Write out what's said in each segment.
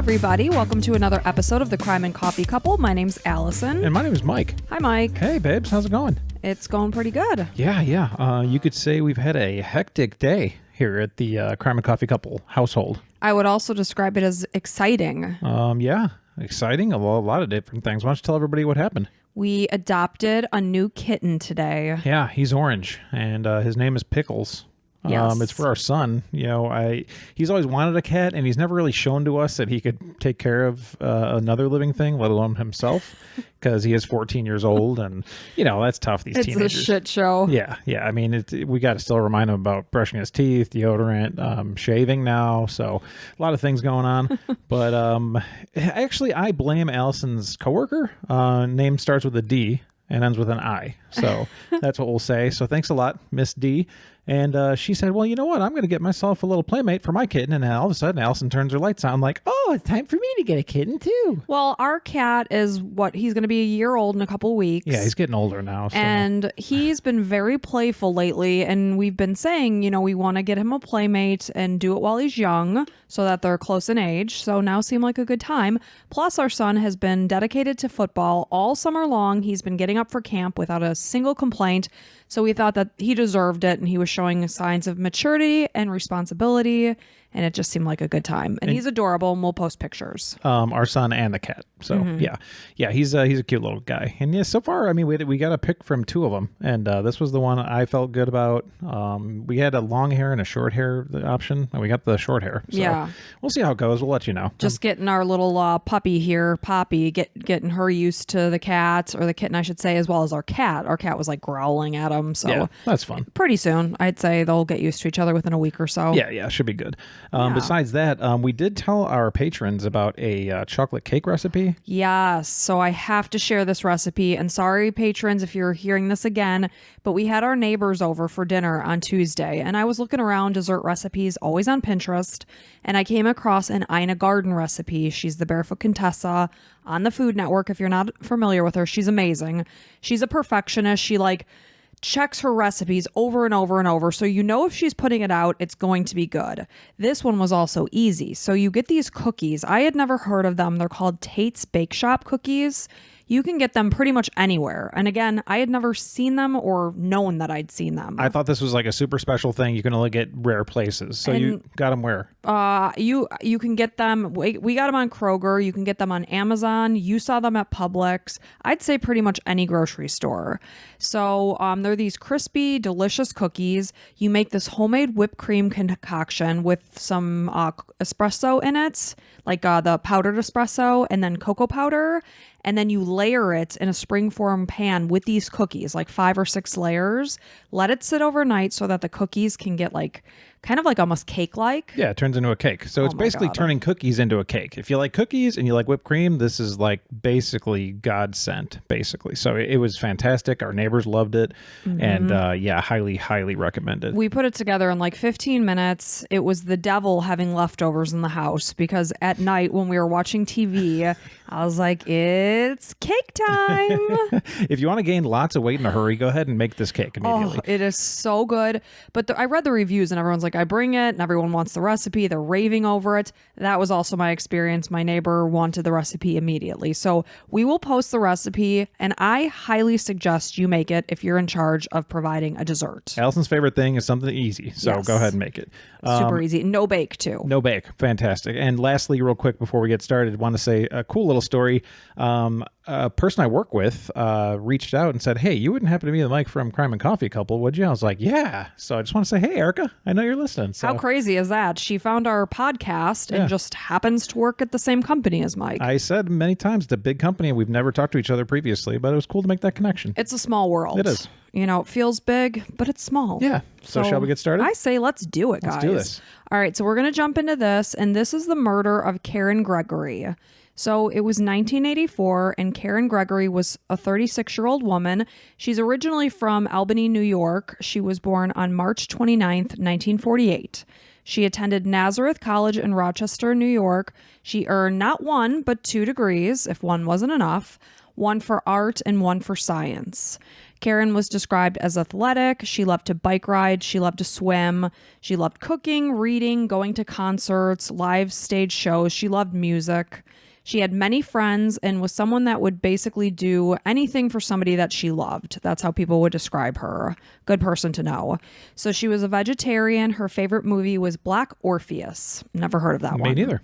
everybody. Welcome to another episode of the Crime and Coffee Couple. My name's Allison. And my name is Mike. Hi, Mike. Hey, babes. How's it going? It's going pretty good. Yeah. You could say we've had a hectic day here at the Crime and Coffee Couple household. I would also describe it as exciting. Yeah. Exciting. A lot of different things. Why don't you tell everybody what happened? We adopted a new kitten today. Yeah, he's orange, and his name is Pickles. Yes. It's for our son. He's always wanted a cat, and he's never really shown to us that he could take care of another living thing, let alone himself, because he is 14 years old, and that's tough. These teenagers. It's a shit show. Yeah. I mean, we got to still remind him about brushing his teeth, deodorant, shaving now. So a lot of things going on. But actually, I blame Allison's coworker. Name starts with a D and ends with an I. So that's what we'll say. So thanks a lot, Miss D. And she said, well, you know what? I'm going to get myself a little playmate for my kitten. And then all of a sudden, Allison turns her lights on like, oh, it's time for me to get a kitten too. Well, our cat is he's going to be a year old in a couple weeks. Yeah, he's getting older now. So. And he's been very playful lately. And we've been saying, we want to get him a playmate and do it while he's young so that they're close in age. So now seemed like a good time. Plus, our son has been dedicated to football all summer long. He's been getting up for camp without a single complaint. So we thought that he deserved it, and he was showing signs of maturity and responsibility, and it just seemed like a good time. And he's adorable, and we'll post pictures. Our son and the cat. So yeah, he's a cute little guy. And yeah, so far, I mean, we got a pick from two of them, and this was the one I felt good about. We had a long hair and a short hair option, and we got the short hair. So yeah, we'll see how it goes. We'll let you know. Just getting our little puppy here, Poppy, getting her used to the cat, or the kitten, I should say, as well as our cat. Our cat was like growling at him. So yeah, that's fun. Pretty soon, I'd say they'll get used to each other within a week or so. Yeah, should be good. Besides that, we did tell our patrons about a chocolate cake recipe. Yes, so I have to share this recipe. And sorry, patrons, if you're hearing this again, but we had our neighbors over for dinner on Tuesday, and I was looking around dessert recipes, always on Pinterest, and I came across an Ina Garten recipe. She's the Barefoot Contessa on the Food Network. If you're not familiar with her, she's amazing. She's a perfectionist. She checks her recipes over and over and over. So if she's putting it out, it's going to be good. This one was also easy. So you get these cookies. I had never heard of them. They're called Tate's Bake Shop cookies. You can get them pretty much anywhere. And again, I had never seen them or known that I'd seen them. I thought this was like a super special thing. You can only get rare places. So you got them where? You can get them. We got them on Kroger. You can get them on Amazon. You saw them at Publix. I'd say pretty much any grocery store. So they're these crispy, delicious cookies. You make this homemade whipped cream concoction with some espresso in it, like the powdered espresso, and then cocoa powder. And then you layer it in a springform pan with these cookies, like 5 or 6 layers. Let it sit overnight so that the cookies can get kind of like almost cake-like. Yeah, it turns into a cake. So it's basically turning cookies into a cake. If you like cookies and you like whipped cream, this is like basically God sent, basically. So it was fantastic. Our neighbors loved it. Mm-hmm. And highly, highly recommended. We put it together in 15 minutes. It was the devil having leftovers in the house because at night when we were watching TV, I was like, it's cake time. If you want to gain lots of weight in a hurry, go ahead and make this cake immediately. Oh, it is so good. But I read the reviews and everyone's like, I bring it and everyone wants the recipe. They're raving over it. That was also my experience. My neighbor wanted the recipe immediately. So we will post the recipe, and I highly suggest you make it if you're in charge of providing a dessert. Allison's favorite thing is something easy. So Go ahead and make it. Super easy. No bake too. No bake. Fantastic. And lastly, real quick before we get started, I want to say a cool little story. A person I work with reached out and said, hey, you wouldn't happen to be the Mike from Crime and Coffee Couple, would you? I was like, yeah. So I just want to say, hey, Erica, I know you're listening. So. How crazy is that? She found our podcast and just happens to work at the same company as Mike. I said many times, it's a big company, and we've never talked to each other previously, but it was cool to make that connection. It's a small world. It is. It feels big, but it's small. Yeah. So shall we get started? I say let's do it, guys. Let's do this. All right. So we're going to jump into this. And this is the murder of Karen Gregory. So it was 1984, and Karen Gregory was a 36-year-old woman. She's originally from Albany, New York. She was born on March 29th, 1948. She attended Nazareth College in Rochester, New York. She earned not 1, but 2 degrees, if one wasn't enough, one for art and one for science. Karen was described as athletic. She loved to bike ride. She loved to swim. She loved cooking, reading, going to concerts, live stage shows. She loved music. She had many friends and was someone that would basically do anything for somebody that she loved. That's how people would describe her. Good person to know. So she was a vegetarian. Her favorite movie was Black Orpheus. Never heard of that one. Me neither.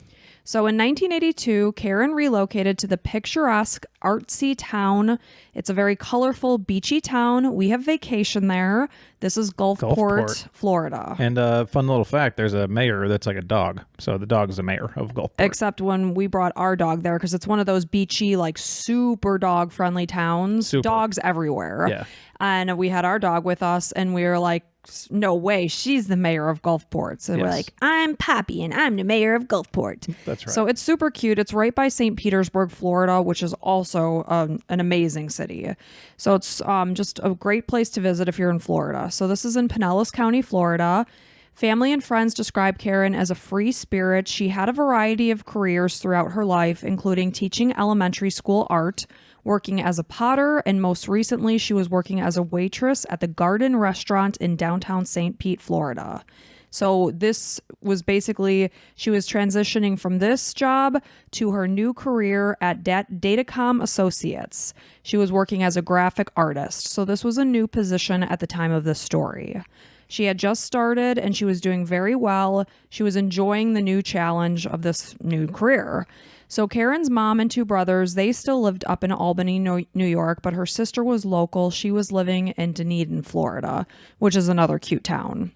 So in 1982, Karen relocated to the picturesque, artsy town. It's a very colorful, beachy town. We have vacation there. This is Gulfport, Florida. And fun little fact, there's a mayor that's like a dog. So the dog is the mayor of Gulfport. Except when we brought our dog there, because it's one of those beachy, like super dog-friendly towns. Super. Dogs everywhere. Yeah. And we had our dog with us, and we were like, no way, she's the mayor of Gulfport. So we're like, I'm Poppy and I'm the mayor of Gulfport. That's right. So it's super cute. It's right by St. Petersburg, Florida, which is also an amazing city. So it's just a great place to visit if you're in Florida. So this is in Pinellas County, Florida. Family and friends describe Karen as a free spirit. She had a variety of careers throughout her life, including teaching elementary school art, working as a potter, and most recently, she was working as a waitress at the Garden restaurant in downtown St. Pete, Florida. So this was basically, she was transitioning from this job to her new career at Datacom Associates. She was working as a graphic artist. So this was a new position at the time of this story. She had just started and she was doing very well. She was enjoying the new challenge of this new career. So Karen's mom and two brothers, they still lived up in Albany, New York, but her sister was local. She was living in Dunedin, Florida, which is another cute town.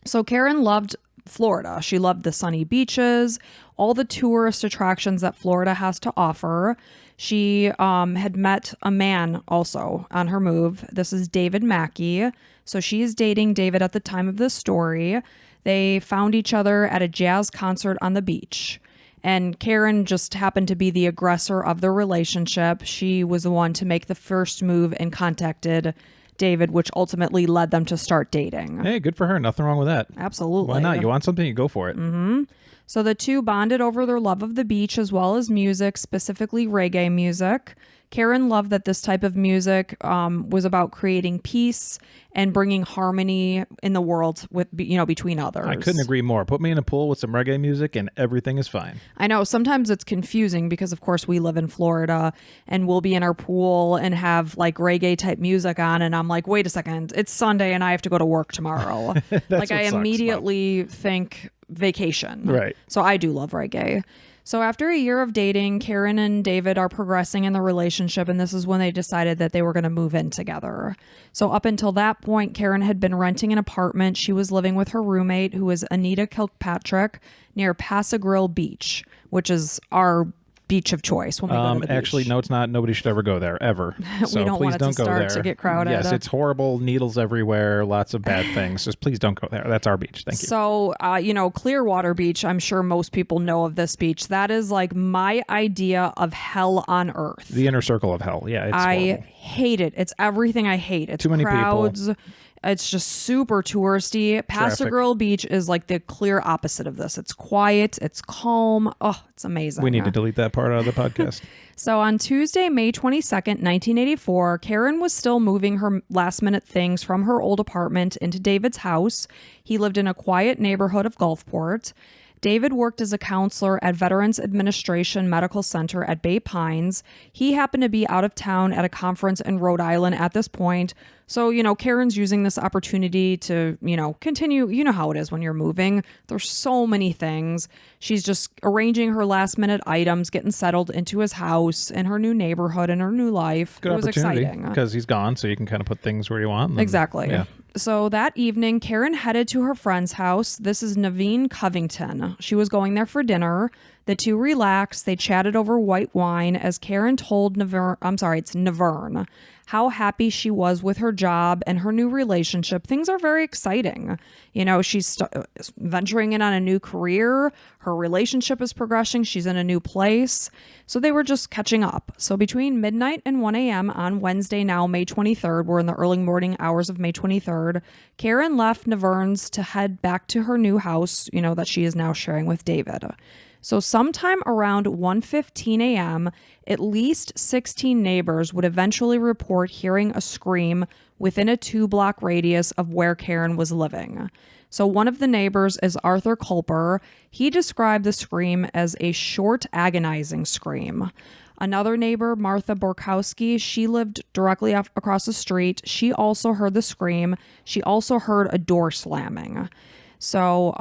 So Karen loved Florida. She loved the sunny beaches, all the tourist attractions that Florida has to offer. She had met a man also on her move. This is David Mackey. So she is dating David at the time of this story. They found each other at a jazz concert on the beach. And Karen just happened to be the aggressor of the relationship. She was the one to make the first move and contacted David, which ultimately led them to start dating. Hey, good for her. Nothing wrong with that. Absolutely. Why not? You want something, you go for it. Mm-hmm. So the two bonded over their love of the beach as well as music, specifically reggae music. Karen loved that this type of music was about creating peace and bringing harmony in the world with, between others. I couldn't agree more. Put me in a pool with some reggae music and everything is fine. I know sometimes it's confusing because, of course, we live in Florida and we'll be in our pool and have like reggae type music on. And I'm like, wait a second, it's Sunday and I have to go to work tomorrow. Like I immediately think vacation. Right. So I do love reggae. So after a year of dating, Karen and David are progressing in the relationship, and this is when they decided that they were going to move in together. So up until that point, Karen had been renting an apartment. She was living with her roommate, who was Anita Kilpatrick, near Pasagrille Beach, which is our beach of choice when we go to the beach. Actually, no, it's not. Nobody should ever go there, ever. So we don't please want it don't to go start there. to get crowded. Yes, it's horrible. Needles everywhere. Lots of bad things. Just please don't go there. That's our beach. Thank you. So, Clearwater Beach, I'm sure most people know of this beach. That is like my idea of hell on earth. The inner circle of hell. Yeah, it's horrible. Hate it. It's everything I hate. It's too many crowds. people. It's just super touristy. Pasagrille Beach is like the clear opposite of this. It's quiet. It's calm. Oh, it's amazing. We need to delete that part out of the podcast. So on Tuesday, May 22nd, 1984, Karen was still moving her last minute things from her old apartment into David's house. He lived in a quiet neighborhood of Gulfport. David worked as a counselor at Veterans Administration Medical Center at Bay Pines. He happened to be out of town at a conference in Rhode Island at this point. So, Karen's using this opportunity to, continue. You know how it is when you're moving. There's so many things. She's just arranging her last minute items, getting settled into his house and her new neighborhood and her new life. Good it was opportunity, exciting. because he's gone, so you can kind of put things where you want. And Exactly. Yeah. So that evening, Karen headed to her friend's house. This is Naveen Covington. She was going there for dinner. The two relaxed. They chatted over white wine as Karen told Navern how happy she was with her job and her new relationship. Things are very exciting. She's venturing in on a new career. Her relationship is progressing. She's in a new place. So they were just catching up. So between midnight and 1 a.m. on Wednesday, now May 23rd, we're in the early morning hours of May 23rd, Karen left Navern's to head back to her new house, that she is now sharing with David. So sometime around 1:15 a.m., at least 16 neighbors would eventually report hearing a scream within a 2-block radius of where Karen was living. So one of the neighbors is Arthur Culper. He described the scream as a short, agonizing scream. Another neighbor, Martha Borkowski, she lived directly across the street. She also heard the scream. She also heard a door slamming. So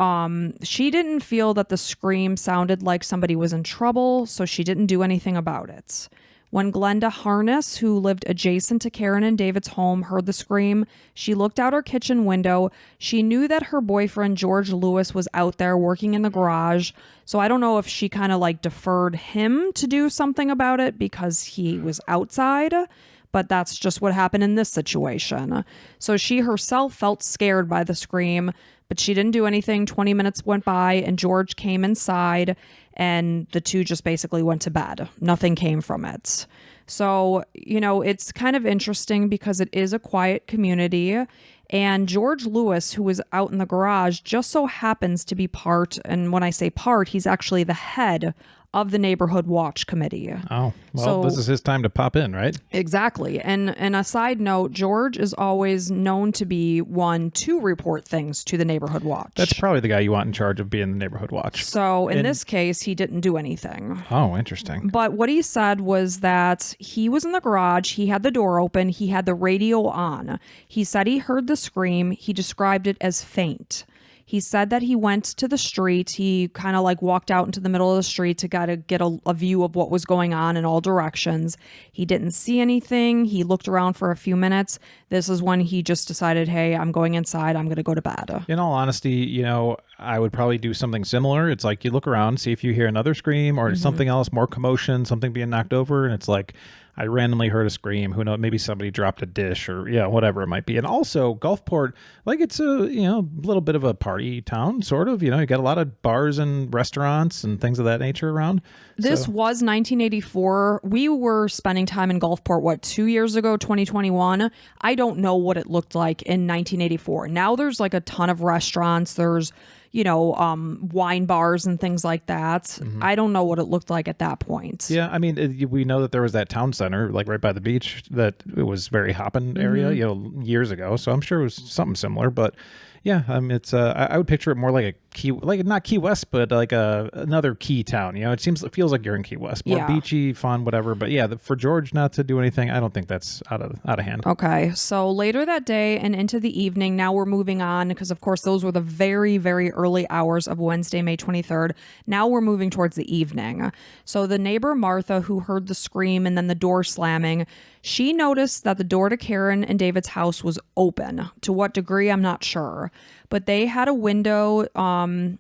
she didn't feel that the scream sounded like somebody was in trouble, so she didn't do anything about it. When Glenda Harness, who lived adjacent to Karen and David's home, heard the scream, she looked out her kitchen window. She knew that her boyfriend, George Lewis, was out there working in the garage. So I don't know if she kind of like deferred him to do something about it because he was outside, but that's just what happened in this situation. So she herself felt scared by the scream, but she didn't do anything. 20 minutes went by and George came inside and the two just basically went to bed. Nothing came from it. So, it's kind of interesting because it is a quiet community. And George Lewis, who was out in the garage, just so happens to be part, and when I say part, he's actually the head of the Neighborhood Watch Committee. Oh, well, this is his time to pop in, right? Exactly. And a side note, George is always known to be one to report things to the Neighborhood Watch. That's probably the guy you want in charge of being the Neighborhood Watch. So in this case, he didn't do anything. Oh, interesting. But what he said was that he was in the garage, he had the door open, he had the radio on. He said he heard the scream. He described it as faint. He said that he went to the street. He kind of like walked out into the middle of the street to get a view of what was going on in all directions. He didn't see anything. He looked around for a few minutes. This is when he just decided, hey, I'm going inside. I'm going to go to bed. In all honesty, I would probably do something similar. It's like you look around, see if you hear another scream or something else, more commotion, something being knocked over. And it's like, I randomly heard a scream. Who knows? Maybe somebody dropped a dish or whatever it might be. And also Gulfport, like it's a little bit of a party town, sort of. You got a lot of bars and restaurants and things of that nature around. This was 1984. We were spending time in Gulfport, 2 years ago, 2021. I don't know what it looked like in 1984. Now there's like a ton of restaurants. There's wine bars and things like that. Mm-hmm. I don't know what it looked like at that point. Yeah, I mean, we know that there was that town center, like right by the beach, that it was very hopping area, years ago. So I'm sure it was something similar. But yeah, it's I would picture it more like a Key, like not Key West, but like another key town. It feels like you're in Key West, more beachy, fun, whatever. But yeah, for George not to do anything, I don't think that's out of hand. Okay, so later that day and into the evening, now we're moving on because of course those were the very, very early hours of Wednesday, May 23rd. Now we're moving towards the evening. So the neighbor Martha, who heard the scream and then the door slamming, she noticed that the door to Karen and David's house was open. To what degree, I'm not sure. But they had a window.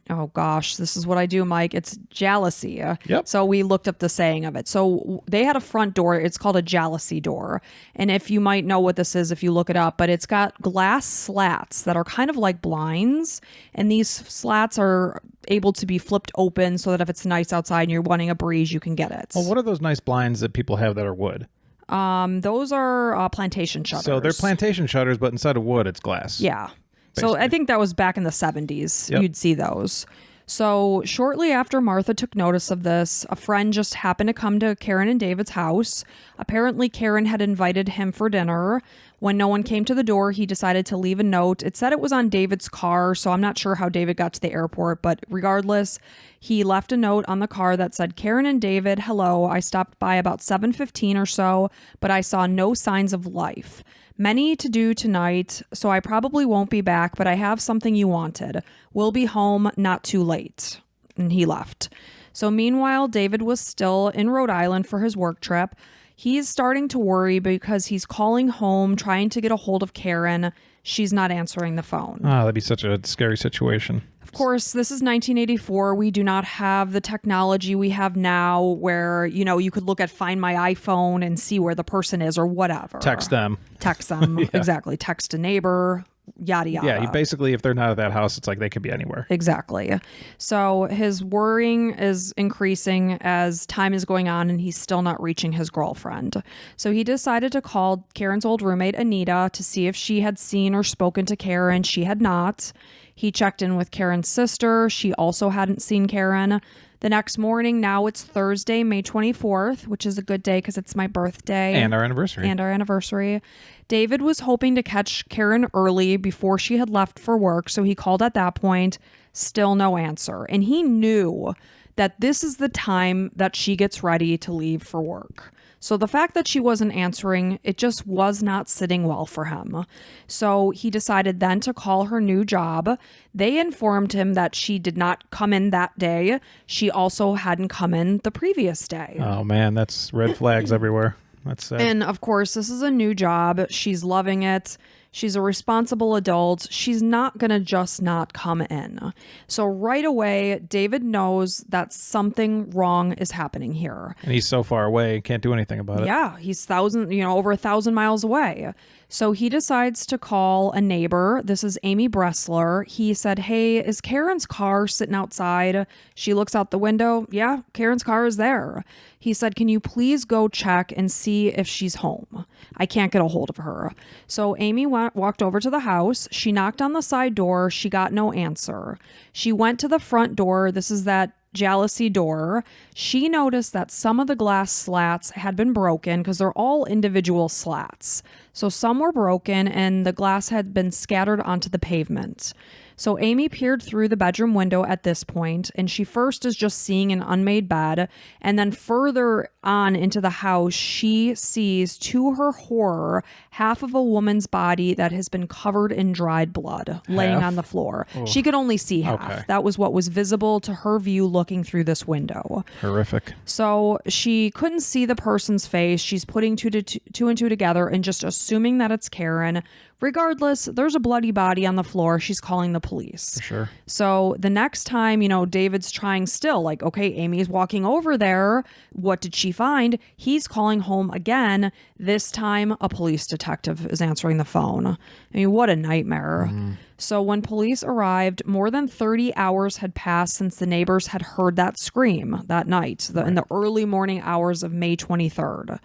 Oh gosh, this is what I do, Mike. It's jealousy. Yep. So we looked up the saying of it. So they had a front door. It's called a jealousy door. And if you might know what this is, if you look it up, but it's got glass slats that are kind of like blinds. And these slats are able to be flipped open so that if it's nice outside and you're wanting a breeze, you can get it. Well, what are those nice blinds that people have that are wood? Those are plantation shutters. So they're plantation shutters, but instead of wood, it's glass. Yeah. Basically. So I think that was back in the 70s. Yep. You'd see those. So shortly after Martha took notice of this, a friend just happened to come to Karen and David's house. Apparently, Karen had invited him for dinner. When no one came to the door, he decided to leave a note. It said it was on David's car, so I'm not sure how David got to the airport, but regardless, he left a note on the car that said, "Karen and David, hello. I stopped by about 7:15 or so, but I saw no signs of life. Many to do tonight, so I probably won't be back, but I have something you wanted. We'll be home not too late." And he left. So meanwhile, David was still in Rhode Island for his work trip. He's starting to worry because he's calling home, trying to get a hold of Karen. She's not answering the phone. Oh, that'd be such a scary situation. Of course, this is 1984. We do not have the technology we have now where, you could look at Find My iPhone and see where the person is or whatever. Text them. Yeah. Exactly. Text a neighbor, yada, yada. Yeah, basically, if they're not at that house, it's like they could be anywhere. Exactly. So his worrying is increasing as time is going on and he's still not reaching his girlfriend. So he decided to call Karen's old roommate, Anita, to see if she had seen or spoken to Karen. She had not. He checked in with Karen's sister. She also hadn't seen Karen. The next morning, now it's Thursday, May 24th, which is a good day because it's my birthday. And our anniversary. David was hoping to catch Karen early before she had left for work, so he called at that point. Still no answer. And he knew that this is the time that she gets ready to leave for work. So the fact that she wasn't answering, it just was not sitting well for him. So he decided then to call her new job. They informed him that she did not come in that day. She also hadn't come in the previous day. Oh man, that's red flags everywhere. That's sad. And of course, this is a new job. She's loving it. She's a responsible adult. She's not going to just not come in. So right away, David knows that something wrong is happening here. And he's so far away, can't do anything about it. Yeah, he's over 1,000 miles away. So he decides to call a neighbor. This is Amy Bressler. He said, "Hey, is Karen's car sitting outside?" She looks out the window. Yeah, Karen's car is there. He said, "Can you please go check and see if she's home? I can't get a hold of her." So Amy walked over to the house. She knocked on the side door. She got no answer. She went to the front door. This is that jalousie door. She noticed that some of the glass slats had been broken because they're all individual slats. So some were broken and the glass had been scattered onto the pavement. So Amy peered through the bedroom window at this point, and she first is just seeing an unmade bed, and then further on into the house, she sees, to her horror, half of a woman's body that has been covered in dried blood laying on the floor. Oh. She could only see half. Okay. That was what was visible to her view looking through this window. Horrific. So she couldn't see the person's face. She's putting two and two together and just assuming that it's Karen. Regardless, there's a bloody body on the floor. She's calling the police. For sure. So the next time, David's trying still, like, okay, Amy's walking over there. What did she find? He's calling home again. This time, a police detective is answering the phone. I mean, what a nightmare. Mm-hmm. So when police arrived, more than 30 hours had passed since the neighbors had heard that scream that night, in the early morning hours of May 23rd.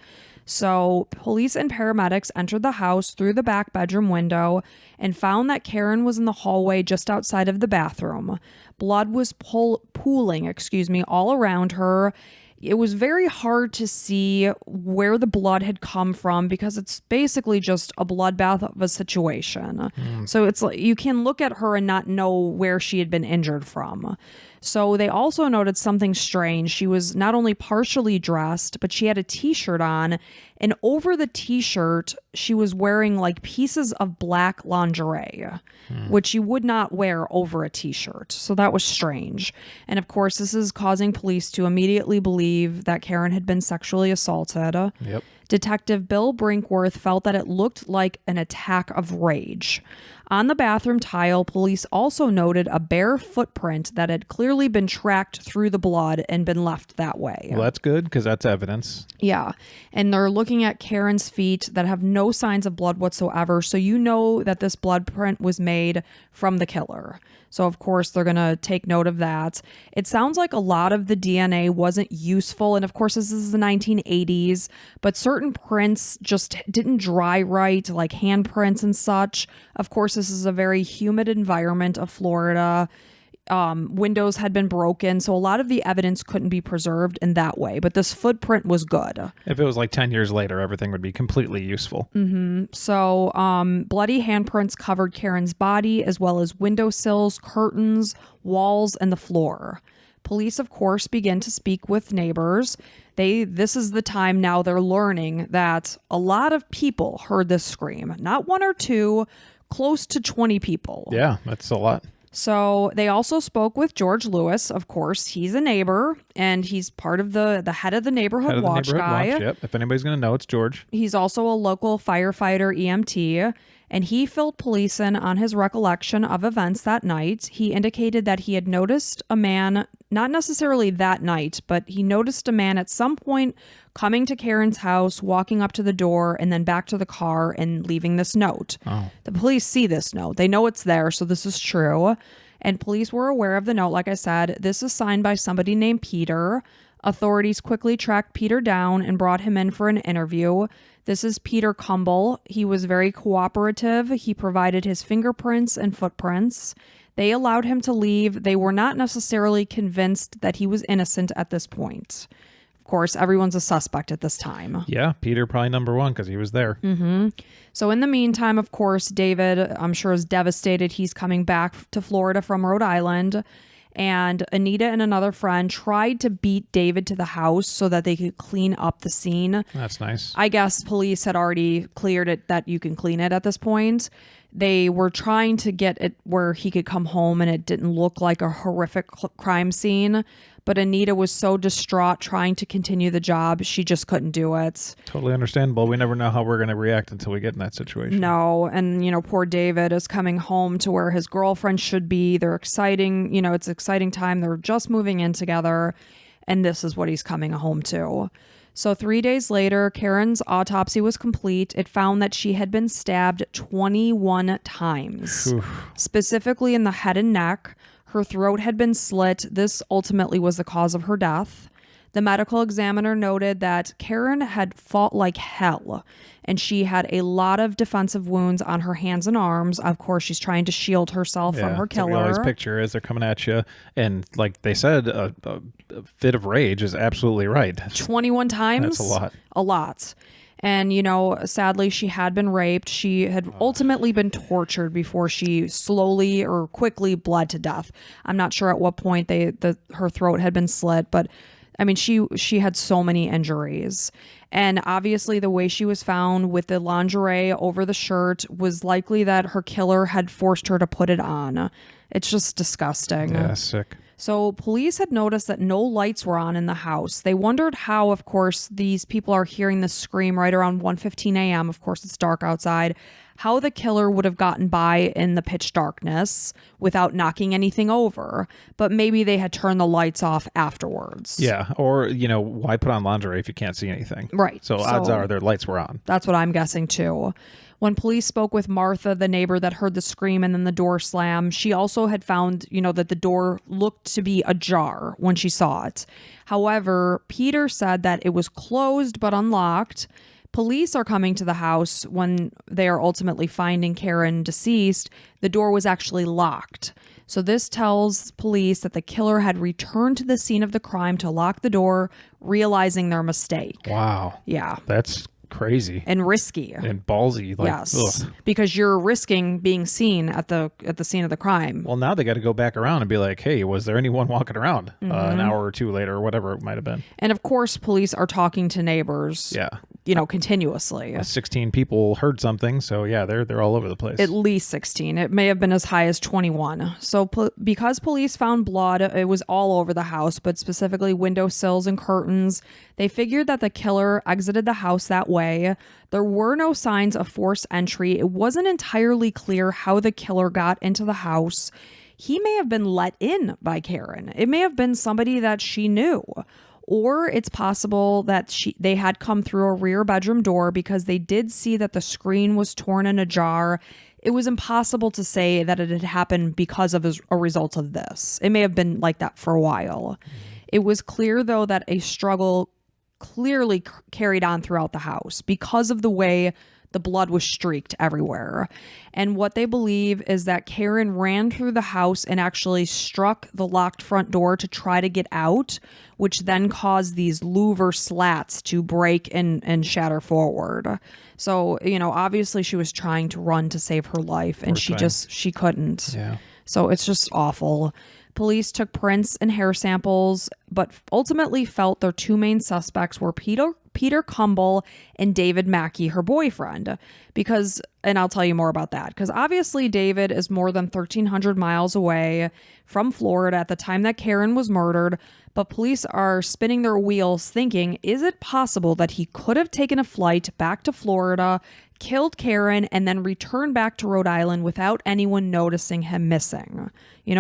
So police and paramedics entered the house through the back bedroom window and found that Karen was in the hallway just outside of the bathroom. Blood was pooling, all around her. It was very hard to see where the blood had come from because it's basically just a bloodbath of a situation. So it's like you can look at her and not know where she had been injured from. So they also noted something strange. She was not only partially dressed, but she had a t-shirt on, and over the t-shirt, she was wearing like pieces of black lingerie, which you would not wear over a t-shirt. So that was strange. And of course, this is causing police to immediately believe that Karen had been sexually assaulted. Yep. Detective Bill Brinkworth felt that it looked like an attack of rage. On the bathroom tile, police also noted a bare footprint that had clearly been tracked through the blood and been left that way. Well, that's good because that's evidence. Yeah. And they're looking at Karen's feet that have no signs of blood whatsoever. So you know that this blood print was made from the killer. So, of course, they're going to take note of that. It sounds like a lot of the DNA wasn't useful. And, of course, this is the 1980s, but certain prints just didn't dry right, like handprints and such. Of course, this is a very humid environment of Florida. Windows had been broken, so a lot of the evidence couldn't be preserved in that way. But this footprint was good. If it was like 10 years later, everything would be completely useful. Mm-hmm. So bloody handprints covered Karen's body, as well as windowsills, curtains, walls, and the floor. Police, of course, begin to speak with neighbors. This is the time now they're learning that a lot of people heard this scream. Not one or two, close to 20 people. Yeah, that's a lot. So they also spoke with George Lewis. Of course, he's a neighbor, and he's part of the head of the neighborhood watch guy. Yep. If anybody's going to know, it's George. He's also a local firefighter EMT, and he filled police in on his recollection of events that night. He indicated that he had noticed a man, not necessarily that night, but he noticed a man at some point coming to Karen's house, walking up to the door, and then back to the car and leaving this note. Oh. The police see this note. They know it's there, so this is true. And police were aware of the note, like I said. This is signed by somebody named Peter. Authorities quickly tracked Peter down and brought him in for an interview. This is Peter Cumble. He was very cooperative. He provided his fingerprints and footprints. They allowed him to leave. They were not necessarily convinced that he was innocent at this point. Of course, everyone's a suspect at this time. Yeah, Peter probably number one because he was there. So in the meantime, of course, David, I'm sure, is devastated. He's coming back to Florida from Rhode Island. And Anita and another friend tried to beat David to the house so that they could clean up the scene. That's nice. I guess police had already cleared it that you can clean it at this point. They were trying to get it where he could come home and it didn't look like a horrific crime scene. But Anita was so distraught trying to continue the job, she just couldn't do it. Totally understandable. We never know how we're going to react until we get in that situation. No. And, poor David is coming home to where his girlfriend should be. They're exciting. It's an exciting time. They're just moving in together. And this is what he's coming home to. So 3 days later, Karen's autopsy was complete. It found that she had been stabbed 21 times, specifically in the head and neck. Her throat had been slit. This ultimately was the cause of her death. The medical examiner noted that Karen had fought like hell, and she had a lot of defensive wounds on her hands and arms. Of course, she's trying to shield herself from her killer. So we always picture as they're coming at you, and like they said, a fit of rage is absolutely right. 21 times? That's a lot. A lot. And, sadly, she had been raped. She had ultimately been tortured before she slowly or quickly bled to death. I'm not sure at what point her throat had been slit, but I mean, she had so many injuries. And obviously the way she was found with the lingerie over the shirt was likely that her killer had forced her to put it on. It's just disgusting. Yeah, sick. So police had noticed that no lights were on in the house. They wondered how, of course, these people are hearing the scream right around 1:15 a.m. Of course, it's dark outside. How the killer would have gotten by in the pitch darkness without knocking anything over. But maybe they had turned the lights off afterwards. Yeah. Or, why put on lingerie if you can't see anything? Right. So odds are their lights were on. That's what I'm guessing too. When police spoke with Martha, the neighbor that heard the scream and then the door slam, she also had found, that the door looked to be ajar when she saw it. However, Peter said that it was closed but unlocked. Police are coming to the house when they are ultimately finding Karen deceased. The door was actually locked. So this tells police that the killer had returned to the scene of the crime to lock the door, realizing their mistake. Wow. Yeah. That's crazy and risky and ballsy. Yes, because you're risking being seen at the scene of the crime. Well, now they got to go back around and be like, hey, was there anyone walking around an hour or two later or whatever it might have been? And of course, police are talking to neighbors. Yeah. Continuously. 16 people heard something, so yeah, they're all over the place. At least 16. It may have been as high as 21. So because police found blood, it was all over the house, but specifically windowsills and curtains. They figured that the killer exited the house that way. There were no signs of forced entry. It wasn't entirely clear how the killer got into the house. He may have been let in by Karen. It may have been somebody that she knew. Or it's possible that they had come through a rear bedroom door because they did see that the screen was torn and ajar. It was impossible to say that it had happened because of a result of this. It may have been like that for a while. It was clear, though, that a struggle clearly carried on throughout the house because of the way the blood was streaked everywhere. And what they believe is that Karen ran through the house and actually struck the locked front door to try to get out, which then caused these louver slats to break and shatter forward. So, obviously she was trying to run to save her life and she couldn't. Yeah. So it's just awful. Police took prints and hair samples, but ultimately felt their two main suspects were Peter Cumble and David Mackey, her boyfriend, and I'll tell you more about that, because obviously David is more than 1,300 miles away from Florida at the time that Karen was murdered, but police are spinning their wheels thinking, is it possible that he could have taken a flight back to Florida, killed Karen, and then returned back to Rhode Island without anyone noticing him missing?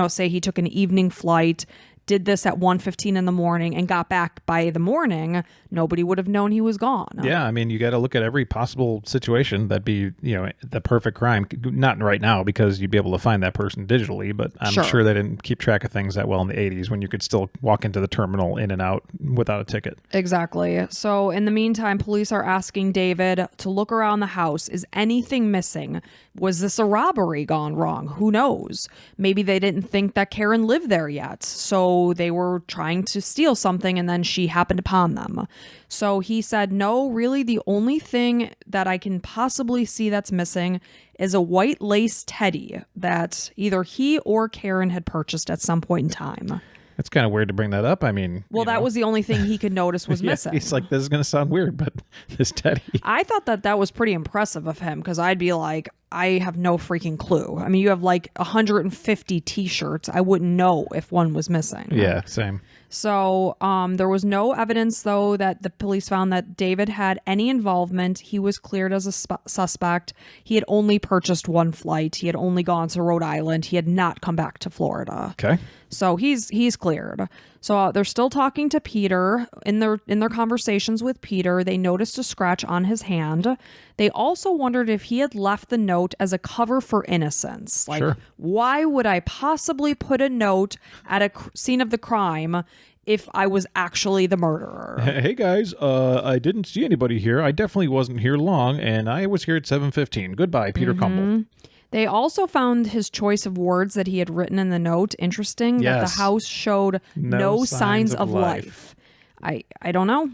Say he took an evening flight, did this at 1:15 in the morning and got back by the morning, nobody would have known he was gone. Yeah, I mean, you got to look at every possible situation that'd be, the perfect crime. Not right now because you'd be able to find that person digitally, but I'm sure they didn't keep track of things that well in the 80s when you could still walk into the terminal in and out without a ticket. Exactly. So in the meantime, police are asking David to look around the house. Is anything missing? Was this a robbery gone wrong? Who knows? Maybe they didn't think that Karen lived there yet, so they were trying to steal something and then she happened upon them. So he said, no, really the only thing that I can possibly see that's missing is a white lace teddy that either he or Karen had purchased at some point in time. It's kind of weird to bring that up. I mean, well, that was the only thing he could notice was missing. He's like, this is going to sound weird, but this teddy. I thought that was pretty impressive of him because I'd be like, I have no freaking clue. I mean, you have like 150 t-shirts. I wouldn't know if one was missing. Yeah, same. So there was no evidence, though, that the police found that David had any involvement. He was cleared as a suspect. He had only purchased one flight. He had only gone to Rhode Island. He had not come back to Florida. Okay. So he's cleared. So they're still talking to Peter. In their conversations with Peter, they noticed a scratch on his hand. They also wondered if he had left the note as a cover for innocence. Like, sure. Why would I possibly put a note at a scene of the crime if I was actually the murderer? Hey guys, I didn't see anybody here. I definitely wasn't here long, and I was here at 7:15. Goodbye, Peter Cumble. They also found his choice of words that he had written in the note interesting. Yes. That the house showed no signs of life. I don't know.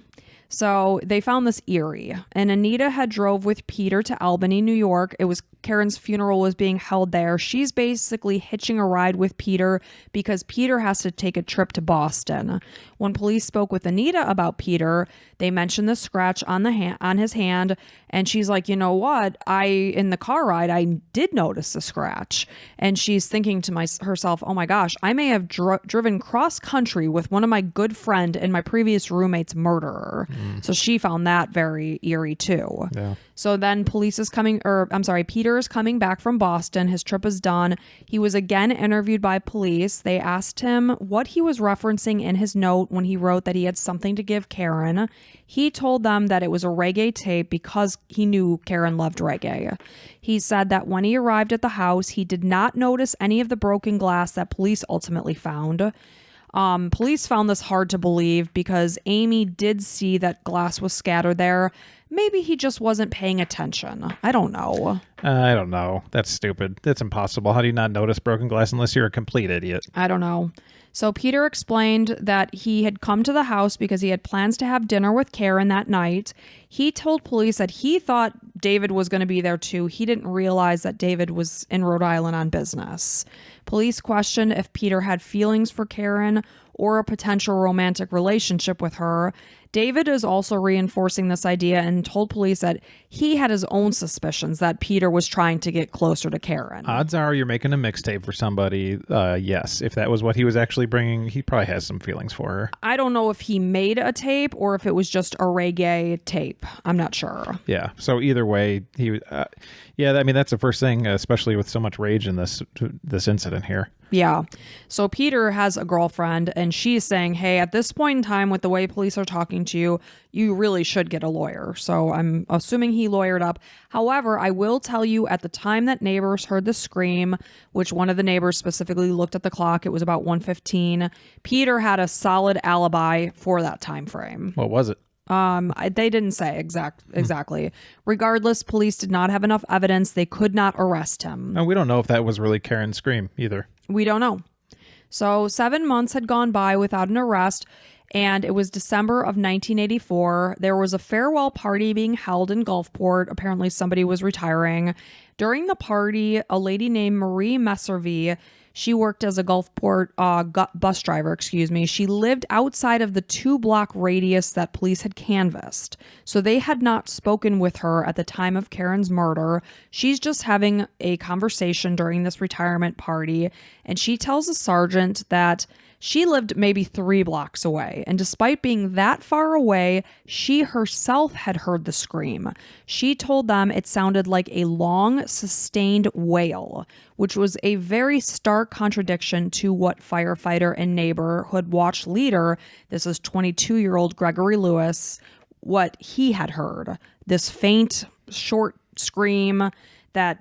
So they found this eerie, and Anita had drove with Peter to Albany, New York. It was Karen's funeral was being held there. She's basically hitching a ride with Peter because Peter has to take a trip to Boston. When police spoke with Anita about Peter, they mentioned the scratch on his hand, and she's like, you know what? In the car ride, I did notice the scratch. And she's thinking to herself, oh my gosh, I may have driven cross country with one of my good friend and my previous roommate's murderer. So she found that very eerie too. Yeah. So then Peter is coming back from Boston. His trip is done. He was again interviewed by police. They asked him what he was referencing in his note when he wrote that he had something to give Karen. He told them that it was a reggae tape because he knew Karen loved reggae. He said that when he arrived at the house, he did not notice any of the broken glass that police ultimately found. Police found this hard to believe because Amy did see that glass was scattered there. Maybe he just wasn't paying attention. I don't know. I don't know. That's stupid. That's impossible. How do you not notice broken glass unless you're a complete idiot? I don't know. So Peter explained that he had come to the house because he had plans to have dinner with Karen that night. He told police that he thought David was going to be there too. He didn't realize that David was in Rhode Island on business. Police questioned if Peter had feelings for Karen or a potential romantic relationship with her. David is also reinforcing this idea and told police that he had his own suspicions that Peter was trying to get closer to Karen. Odds are you're making a mixtape for somebody. Yes, if that was what he was actually bringing, he probably has some feelings for her. I don't know if he made a tape or if it was just a reggae tape. I'm not sure. Yeah, so either way, he yeah, I mean, that's the first thing, especially with so much rage in this incident here. Yeah. So Peter has a girlfriend and she's saying, hey, at this point in time, with the way police are talking to you, you really should get a lawyer. So I'm assuming he lawyered up. However, I will tell you at the time that neighbors heard the scream, which one of the neighbors specifically looked at the clock, it was about 1:15. Peter had a solid alibi for that time frame. What was it? They didn't say exactly. Regardless, police did not have enough evidence. They could not arrest him. And we don't know if that was really Karen's scream either. We don't know. So 7 months had gone by without an arrest, and it was December of 1984. There was a farewell party being held in Gulfport. Apparently somebody was retiring. During the party, a lady named Marie Messervy, she worked as a Gulfport bus driver, She lived outside of the 2-block radius that police had canvassed. So they had not spoken with her at the time of Karen's murder. She's just having a conversation during this retirement party. And she tells a sergeant that she lived maybe 3 blocks away, and despite being that far away, she herself had heard the scream. She told them it sounded like a long, sustained wail, which was a very stark contradiction to what firefighter and neighborhood watch leader, this is 22-year-old Gregory Lewis, what he had heard. This faint, short scream that,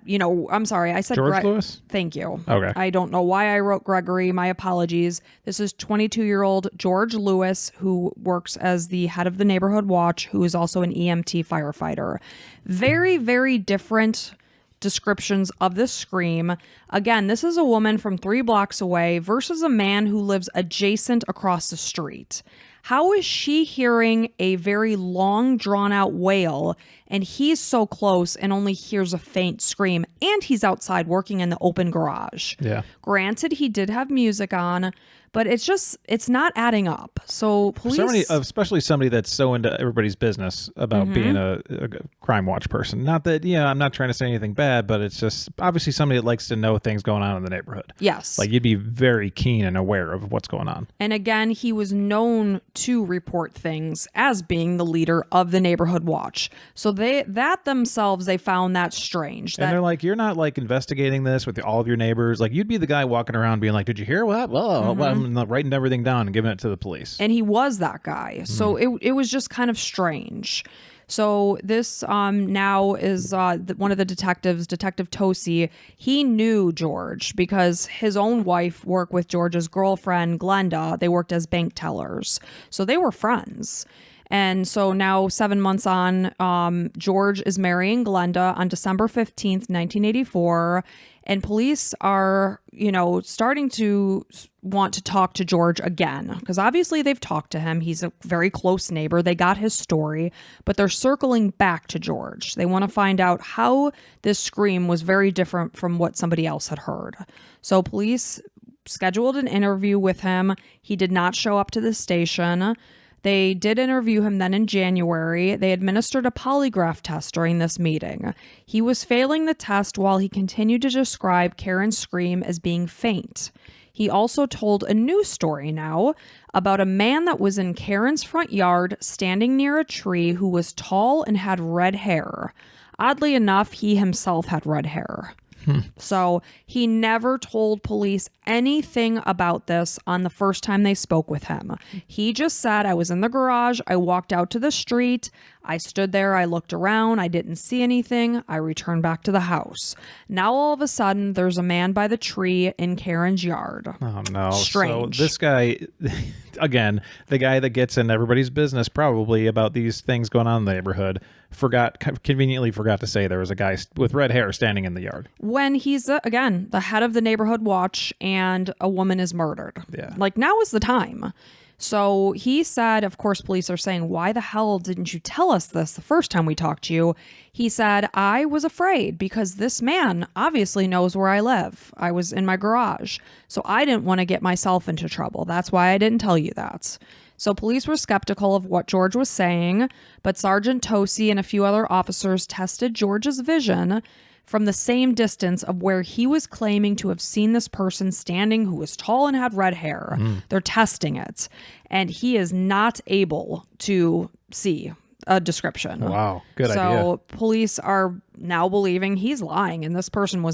I'm sorry, I said George Lewis? Thank you. Okay. I don't know why I wrote Gregory. My apologies. This is 22-year-old George Lewis, who works as the head of the neighborhood watch, who is also an EMT firefighter. Very, very different descriptions of this scream. Again, this is a woman from 3 blocks away versus a man who lives adjacent across the street. How is she hearing a very long, drawn-out wail, and he's so close and only hears a faint scream, and he's outside working in the open garage? Yeah. Granted, he did have music on, but it's not adding up. So police... especially somebody that's so into everybody's business about being a crime watch person. Not that, I'm not trying to say anything bad, but it's just obviously somebody that likes to know things going on in the neighborhood. Yes. Like, you'd be very keen and aware of what's going on. And again, he was known to report things as being the leader of the neighborhood watch. So they found that strange. And they're like, you're not like investigating this with all of your neighbors. Like, you'd be the guy walking around being like, did you hear what? Well, I'm writing everything down and giving it to the police. And he was that guy. So it was just kind of strange. So this now is one of the detectives, Detective Tosi. He knew George because his own wife worked with George's girlfriend, Glenda. They worked as bank tellers. So they were friends. And so now 7 months on, George is marrying Glenda on December 15th, 1984. And police are, starting to want to talk to George again, because obviously they've talked to him. He's a very close neighbor. They got his story, but they're circling back to George. They want to find out how this scream was very different from what somebody else had heard. So police scheduled an interview with him. He did not show up to the station. They did interview him then in January. They administered a polygraph test during this meeting. He was failing the test while he continued to describe Karen's scream as being faint. He also told a new story now about a man that was in Karen's front yard standing near a tree who was tall and had red hair. Oddly enough, he himself had red hair. So he never told police anything about this on the first time they spoke with him. He just said, I was in the garage. I walked out to the street. I stood there. I looked around. I didn't see anything. I returned back to the house. Now, all of a sudden, there's a man by the tree in Karen's yard. Oh, no. Strange. So this guy, again, the guy that gets in everybody's business probably about these things going on in the neighborhood, conveniently forgot to say there was a guy with red hair standing in the yard. When he's, again, the head of the neighborhood watch and a woman is murdered. Yeah. Like, now is the time. So he said, of course, police are saying, why the hell didn't you tell us this the first time we talked to you? He said, I was afraid because this man obviously knows where I live. I was in my garage. So I didn't want to get myself into trouble. That's why I didn't tell you that. So police were skeptical of what George was saying, but Sergeant Tosi and a few other officers tested George's vision from the same distance of where he was claiming to have seen this person standing who was tall and had red hair. They're testing it, and he is not able to see a description. Wow, good idea. So police are now believing he's lying, and this person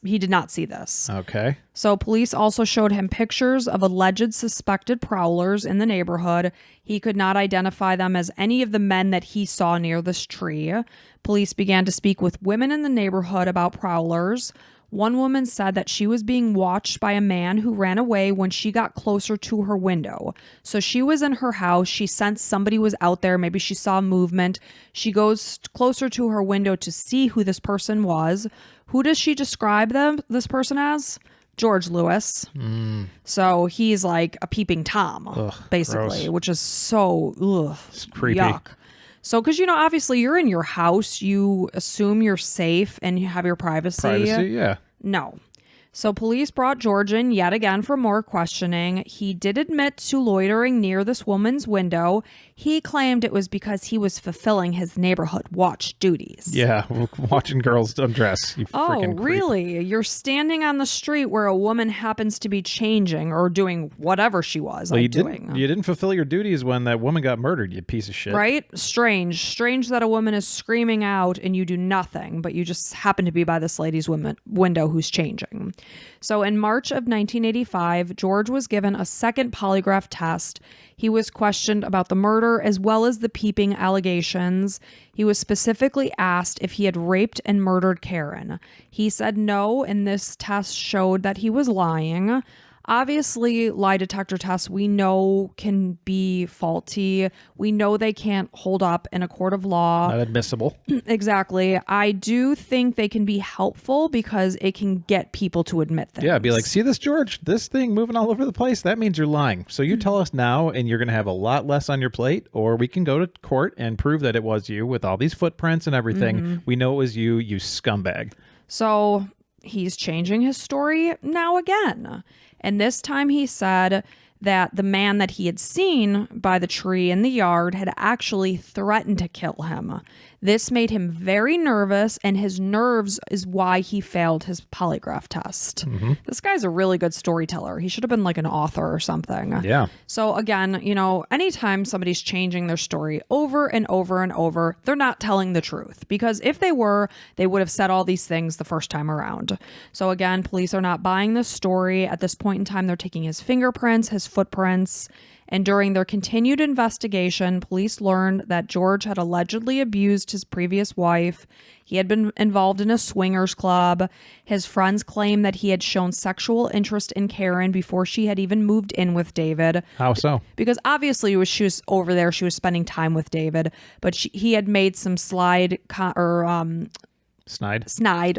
he did not see this. Okay. So police also showed him pictures of alleged suspected prowlers in the neighborhood. He could not identify them as any of the men that he saw near this tree. Police began to speak with women in the neighborhood about prowlers. One woman said that she was being watched by a man who ran away when she got closer to her window. So she was in her house. She sensed somebody was out there. Maybe she saw movement. She goes closer to her window to see who this person was. Who does she describe this person as? George Lewis. So he's like a peeping Tom, basically, gross. which is so It's creepy. yuck. So, because, obviously you're in your house, you assume you're safe and you have your privacy. Privacy, yeah. No. So police brought George in yet again for more questioning. He did admit to loitering near this woman's window. He claimed it was because he was fulfilling his neighborhood watch duties. Yeah, watching girls undress. You freaking creep. Really? You're standing on the street where a woman happens to be changing or doing whatever she was doing. You didn't fulfill your duties when that woman got murdered, you piece of shit. Right? Strange that a woman is screaming out and you do nothing, but you just happen to be by this lady's window who's changing. So in March of 1985, George was given a second polygraph test. He was questioned about the murder as well as the peeping allegations. He was specifically asked if he had raped and murdered Karen. He said no, and this test showed that he was lying. Obviously, lie detector tests we know can be faulty. We know they can't hold up in a court of law. Not admissible. Exactly. I do think they can be helpful because it can get people to admit things. Yeah, be like, see this, George? This thing moving all over the place? That means you're lying. So you tell us now and you're going to have a lot less on your plate, or we can go to court and prove that it was you with all these footprints and everything. We know it was you scumbag. So he's changing his story now again. And this time he said that the man that he had seen by the tree in the yard had actually threatened to kill him. This made him very nervous, and his nerves is why he failed his polygraph test. This guy's a really good storyteller. He should have been like an author or something. Yeah. So again, anytime somebody's changing their story over and over and over, they're not telling the truth, because if they were, they would have said all these things the first time around. So again, police are not buying this story. At this point in time, they're taking his fingerprints, his footprints. And during their continued investigation, police learned that George had allegedly abused his previous wife. He had been involved in a swingers club. His friends claim that he had shown sexual interest in Karen before she had even moved in with David. How so? Because obviously she was over there, she was spending time with David, but he had made some snide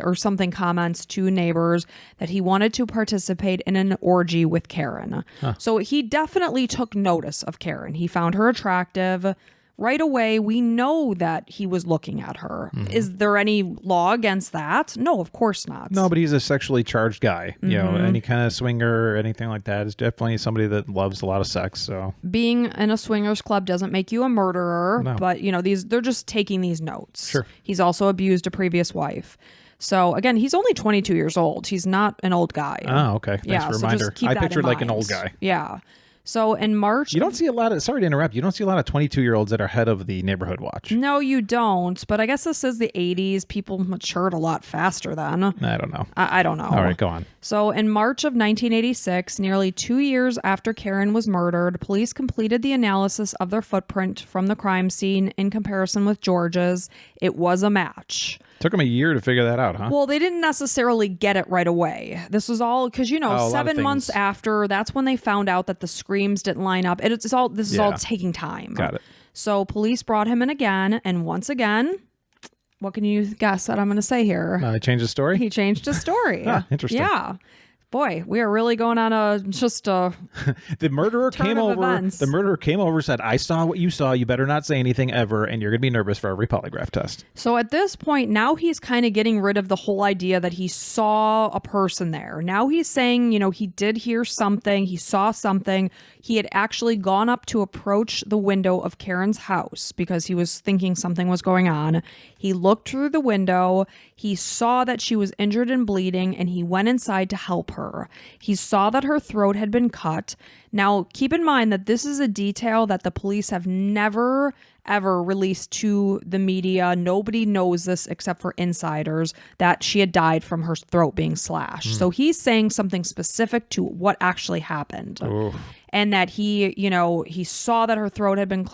or something comments to neighbors that he wanted to participate in an orgy with Karen. So he definitely took notice of Karen. He found her attractive. Right away, we know that he was looking at her. Is there any law against that? No, of course not. No, but he's a sexually charged guy. Any kind of swinger or anything like that is definitely somebody that loves a lot of sex. So being in a swingers club doesn't make you a murderer, but they're just taking these notes. Sure. He's also abused a previous wife. So again, he's only 22 years old. He's not an old guy. Oh, okay. Thanks for a reminder. Just keep I that pictured in like an mind. old guy. Yeah. So in March... You don't see a lot of... Sorry to interrupt. You don't see a lot of 22-year-olds that are head of the neighborhood watch. No, you don't. But I guess this is the 80s. People matured a lot faster then. I don't know. I don't know. All right, go on. So in March of 1986, nearly 2 years after Karen was murdered, police completed the analysis of their footprint from the crime scene in comparison with George's. It was a match. Took them a year to figure that out, huh? Well, they didn't necessarily get it right away. This was all because, 7 months after, that's when they found out that the screams didn't line up. This is all taking time. Got it. So police brought him in again. And once again, what can you guess that I'm going to say here? Change the story? He changed his story. Interesting. Yeah. Boy, we are really going on the murderer came over. Events. The murderer came over, said, "I saw what you saw. You better not say anything ever, and you're gonna be nervous for every polygraph test." So at this point, now he's kind of getting rid of the whole idea that he saw a person there. Now he's saying, he did hear something. He saw something. He had actually gone up to approach the window of Karen's house because he was thinking something was going on. He looked through the window. He saw that she was injured and bleeding, and he went inside to help her. He saw that her throat had been cut. Now, keep in mind that this is a detail that the police have never, ever released to the media. Nobody knows this except for insiders, that she had died from her throat being slashed. So he's saying something specific to what actually happened. Oof. And that he saw that her throat had been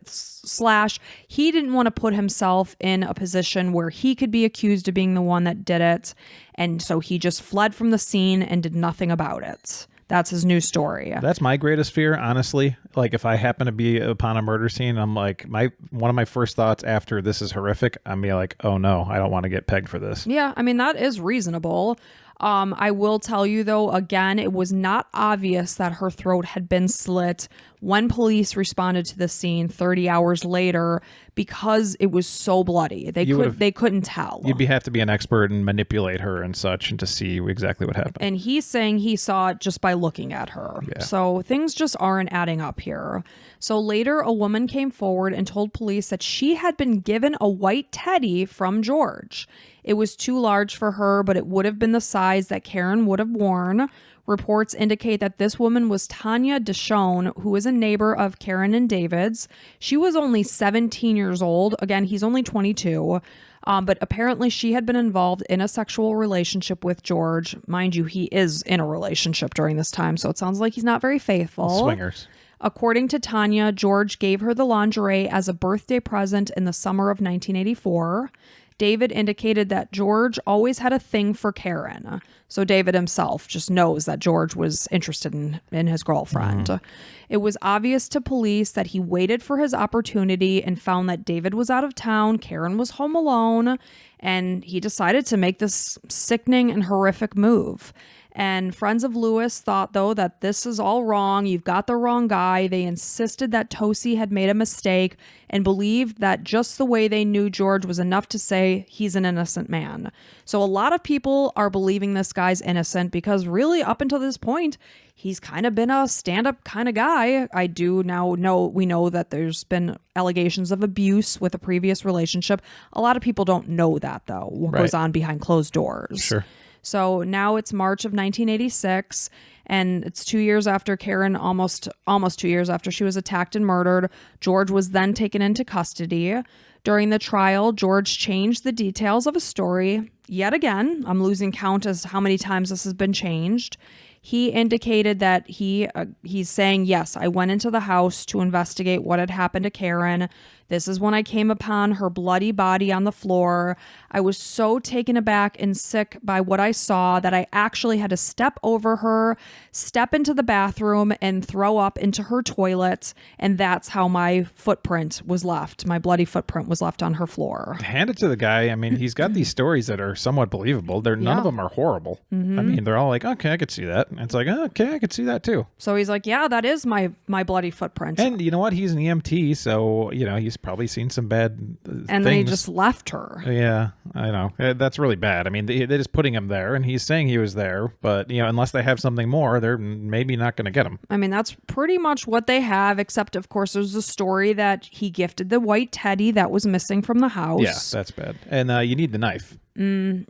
slashed. He didn't want to put himself in a position where he could be accused of being the one that did it. And so he just fled from the scene and did nothing about it. That's his new story. That's my greatest fear, honestly. Like, if I happen to be upon a murder scene, I'm like, one of my first thoughts after this is horrific, I'm be like, oh no, I don't want to get pegged for this. Yeah, I mean, that is reasonable. I will tell you, though, again, it was not obvious that her throat had been slit when police responded to the scene 30 hours later because it was so bloody. They couldn't tell. You'd have to be an expert and manipulate her and such and to see exactly what happened. And he's saying he saw it just by looking at her. Yeah. So things just aren't adding up here. So later, a woman came forward and told police that she had been given a white teddy from George. It was too large for her, but it would have been the size that Karen would have worn. Reports indicate that this woman was Tanya Deshone, who is a neighbor of Karen and David's. She was only 17 years old. Again, he's only 22. But apparently she had been involved in a sexual relationship with George. Mind you, he is in a relationship during this time, so it sounds like he's not very faithful. Swingers. According to Tanya, George gave her the lingerie as a birthday present in the summer of 1984. David indicated that George always had a thing for Karen. So David himself just knows that George was interested in his girlfriend. It was obvious to police that he waited for his opportunity and found that David was out of town, Karen was home alone, and he decided to make this sickening and horrific move. And friends of Lewis thought, though, that this is all wrong. You've got the wrong guy. They insisted that Tosi had made a mistake and believed that just the way they knew George was enough to say he's an innocent man. So a lot of people are believing this guy's innocent because really up until this point, he's kind of been a stand-up kind of guy. I do now know, we know that there's been allegations of abuse with a previous relationship. A lot of people don't know that, though, what goes on behind closed doors. Sure. So now it's March of 1986, and it's 2 years after Karen, almost 2 years after she was attacked and murdered. George was then taken into custody. During the trial, George changed the details of his story. Yet again, I'm losing count as to how many times this has been changed. He indicated that he's saying, yes, I went into the house to investigate what had happened to Karen. This is when I came upon her bloody body on the floor. I was so taken aback and sick by what I saw that I actually had to step over her, step into the bathroom, and throw up into her toilet. And that's how my footprint was left. My bloody footprint was left on her floor. Hand it to the guy. I mean, he's got these stories that are somewhat believable. None of them are horrible. I mean, they're all like, okay, I could see that. And it's like, oh, okay, I could see that too. So he's like, yeah, that is my bloody footprint. And you know what? He's an EMT, so, he's probably seen some bad things. And then he just left her. Yeah, I know. That's really bad. I mean, they're just putting him there, and he's saying he was there, but, unless they have something more, they're maybe not going to get him. I mean, that's pretty much what they have, except, of course, there's a story that he gifted the white teddy that was missing from the house. Yeah, that's bad. And you need the knife.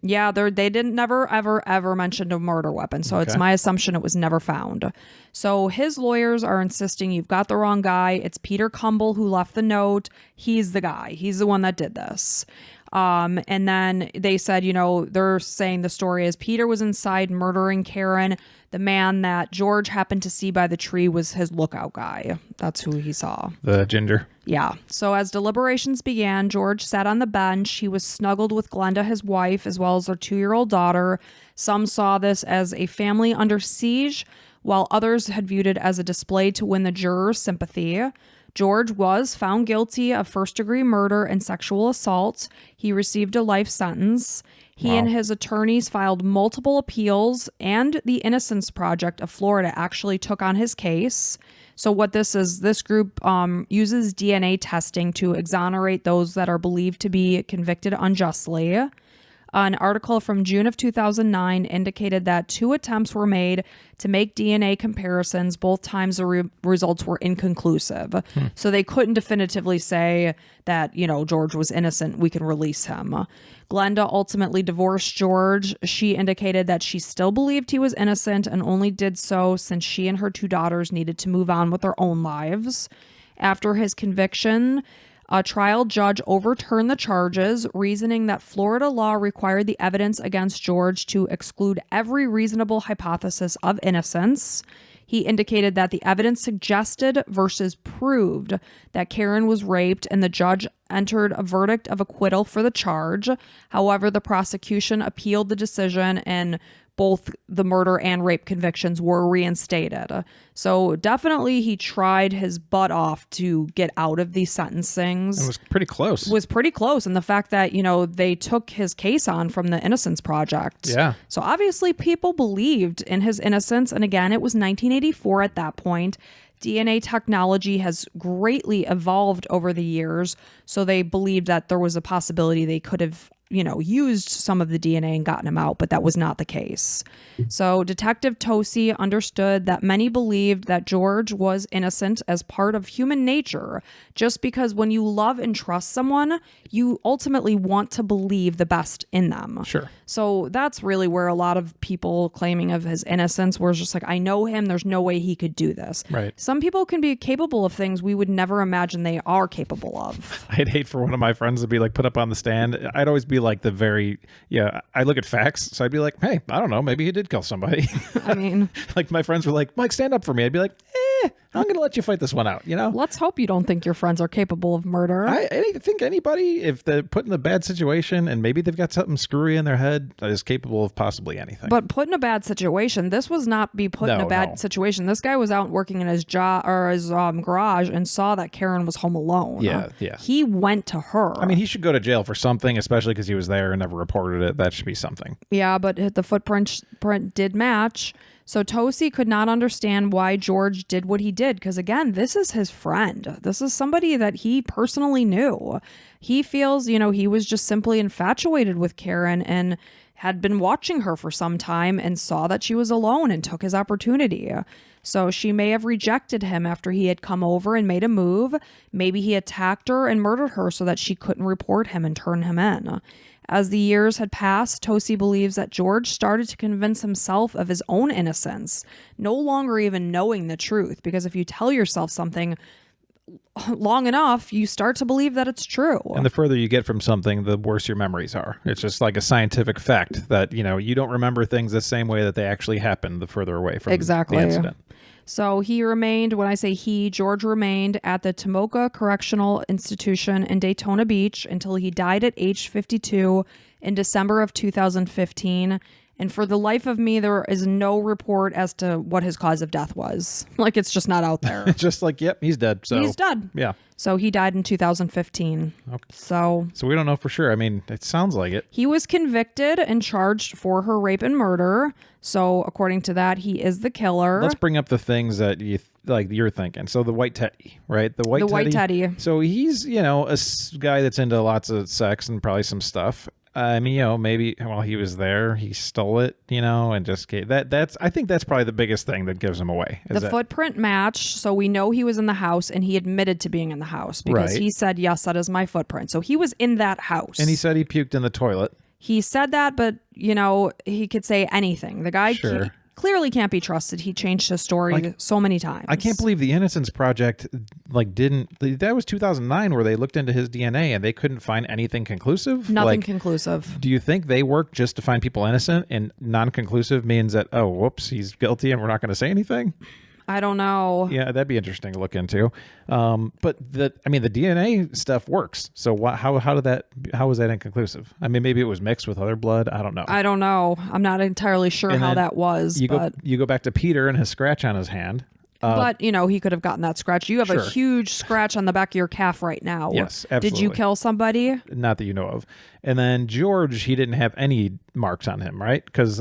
Yeah, they didn't never, ever mention a murder weapon. So It's my assumption it was never found. So his lawyers are insisting you've got the wrong guy. It's Peter Cumble who left the note. He's the guy. He's the one that did this. And then they said, they're saying the story is Peter was inside murdering Karen. The man that George happened to see by the tree was his lookout guy. That's who he saw. The ginger. Yeah. So as deliberations began, George sat on the bench. He was snuggled with Glenda, his wife, as well as their 2-year-old daughter. Some saw this as a family under siege, while others had viewed it as a display to win the jurors' sympathy. George was found guilty of first-degree murder and sexual assault. He received a life sentence. He and his attorneys filed multiple appeals, and the Innocence Project of Florida actually took on his case. So what this is, this group uses DNA testing to exonerate those that are believed to be convicted unjustly. An article from June of 2009 indicated that 2 attempts were made to make DNA comparisons. Both times the results were inconclusive. So they couldn't definitively say that, George was innocent. We can release him. Glenda ultimately divorced George. She indicated that she still believed he was innocent and only did so since she and her 2 daughters needed to move on with their own lives. After his conviction, a trial judge overturned the charges, reasoning that Florida law required the evidence against George to exclude every reasonable hypothesis of innocence. He indicated that the evidence suggested versus proved that Karen was raped, and the judge entered a verdict of acquittal for the charge. However, the prosecution appealed the decision, and both the murder and rape convictions were reinstated. So definitely he tried his butt off to get out of these sentencings. It was pretty close. And the fact that, they took his case on from the Innocence Project. Yeah. So obviously people believed in his innocence. And again, it was 1984 at that point. DNA technology has greatly evolved over the years. So they believed that there was a possibility they could have used some of the DNA and gotten him out, but that was not the case. So Detective Tosi understood that many believed that George was innocent as part of human nature, just because when you love and trust someone, you ultimately want to believe the best in them. Sure. So that's really where a lot of people claiming of his innocence were just like, I know him, there's no way he could do this. Right. Some people can be capable of things we would never imagine they are capable of. I'd hate for one of my friends to be like put up on the stand. I'd always be like I look at facts, so I'd be like, hey, I don't know, maybe he did kill somebody. I mean, like my friends were like, Mike, stand up for me. I'd be like, I'm going to let you fight this one out, you know? Let's hope you don't think your friends are capable of murder. I think anybody, if they're put in a bad situation and maybe they've got something screwy in their head, is capable of possibly anything. But put in a bad situation, this was not be put in a bad situation. This guy was out working in his job or his garage and saw that Karen was home alone. Yeah. He went to her. I mean, he should go to jail for something, especially because he was there and never reported it. That should be something. Yeah, but the footprint did match. So Tosi could not understand why George did what he did because, again, this is his friend. This is somebody that he personally knew. He feels, he was just simply infatuated with Karen and had been watching her for some time and saw that she was alone and took his opportunity. So she may have rejected him after he had come over and made a move. Maybe he attacked her and murdered her so that she couldn't report him and turn him in. As the years had passed, Tosi believes that George started to convince himself of his own innocence, no longer even knowing the truth, because if you tell yourself something long enough, you start to believe that it's true. And the further you get from something, the worse your memories are. It's just like a scientific fact that, you don't remember things the same way that they actually happened the further away from the incident. So he remained, when I say he, George remained at the Tomoka Correctional Institution in Daytona Beach until he died at age 52 in December of 2015. And for the life of me, there is no report as to what his cause of death was. Like, it's just not out there. It's just like, yep, he's dead. So he's dead. Yeah. So he died in 2015. Okay. So we don't know for sure. I mean, it sounds like it. He was convicted and charged for her rape and murder. So according to that, he is the killer. Let's bring up the things that you're thinking. So the white teddy, right? The white teddy. So he's, a guy that's into lots of sex and probably some stuff. I mean, maybe while he was there, he stole it, and just gave that. I think that's probably the biggest thing that gives him away. The footprint match. So we know he was in the house and he admitted to being in the house because he said, yes, that is my footprint. So he was in that house. And he said he puked in the toilet. He said that, but, he could say anything. The guy clearly can't be trusted. He changed his story so many times. I can't believe the Innocence Project that was 2009 where they looked into his DNA and they couldn't find anything conclusive. Nothing conclusive. Do you think they work just to find people innocent, and non-conclusive means that, oh, whoops, he's guilty and we're not going to say anything? I don't know. Yeah, that'd be interesting to look into. But the DNA stuff works. So how was that inconclusive? I mean, maybe it was mixed with other blood. I don't know. I'm not entirely sure how that was. You go back to Peter and his scratch on his hand. But, he could have gotten that scratch. You have a huge scratch on the back of your calf right now. Yes, absolutely. Did you kill somebody? Not that you know of. And then George, he didn't have any marks on him, right? Because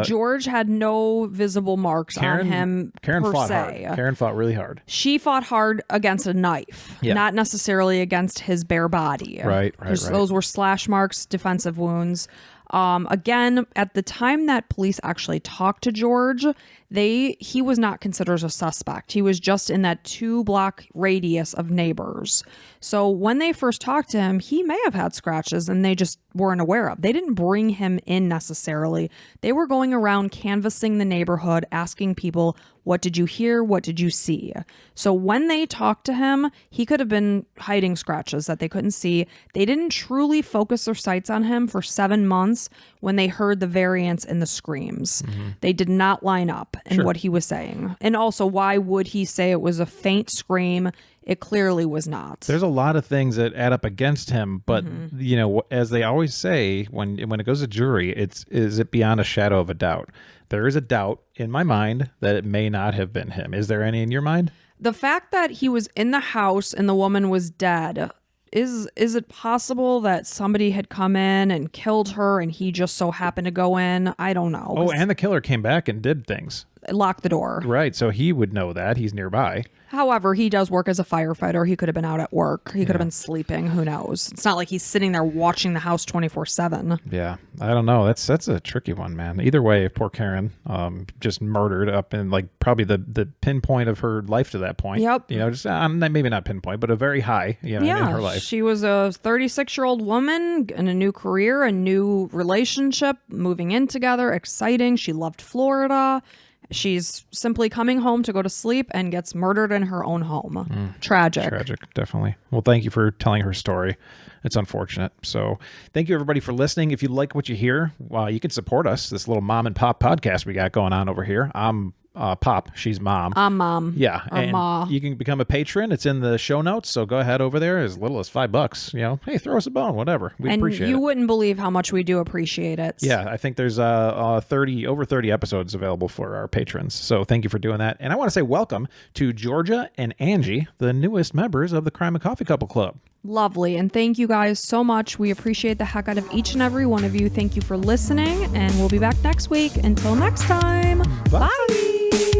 George had no visible marks on him. Karen fought hard. Karen fought really hard. She fought hard against a knife, not necessarily against his bare body. Right. Those were slash marks, defensive wounds. Again, at the time that police actually talked to George, he was not considered a suspect. He was just in that 2-block radius of neighbors. So when they first talked to him, he may have had scratches and they just weren't aware of. They didn't bring him in necessarily. They were going around canvassing the neighborhood, asking people, what did you hear? What did you see? So when they talked to him, he could have been hiding scratches that they couldn't see. They didn't truly focus their sights on him for 7 months when they heard the variance in the screams. Mm-hmm. They did not line up in what he was saying. And also, why would he say it was a faint scream? It clearly was not. There's a lot of things that add up against him, but as they always say, when it goes to jury, is it beyond a shadow of a doubt? There is a doubt in my mind that it may not have been him. Is there any in your mind? The fact that he was in the house and the woman was dead, is it possible that somebody had come in and killed her and he just so happened to go in? I don't know. Oh, and the killer came back and did things. Locked the door. Right, so he would know that. He's nearby. However, he does work as a firefighter. He could have been out at work. He could have been sleeping. Who knows? It's not like he's sitting there watching the house 24/7. Yeah, I don't know. That's a tricky one, man. Either way, poor Karen, just murdered up in probably the pinpoint of her life to that point. Yep. Just maybe not pinpoint, but a very high. In her life. She was a 36-year-old woman in a new career, a new relationship, moving in together, exciting. She loved Florida. She's simply coming home to go to sleep and gets murdered in her own home. Tragic. Tragic, definitely. Well, thank you for telling her story. It's unfortunate. So thank you, everybody, for listening. If you like what you hear, you can support us, this little mom and pop podcast we got going on over here. I'm Pop. She's mom. I'm mom. Yeah, Or and ma. you can become a patron. It's in the show notes, so go ahead over there. As little as $5. Hey, throw us a bone, whatever. We And appreciate you it. wouldn't believe how much we do appreciate it. Yeah, I think there's over 30 episodes available for our patrons. So thank you for doing that. And I want to say welcome to Georgia and Angie, the newest members of the Crime and Coffee Couple Club. Lovely. And thank you guys so much. We appreciate the heck out of each and every one of you. Thank you for listening, and we'll be back next week. Until next time. Bye. Bye.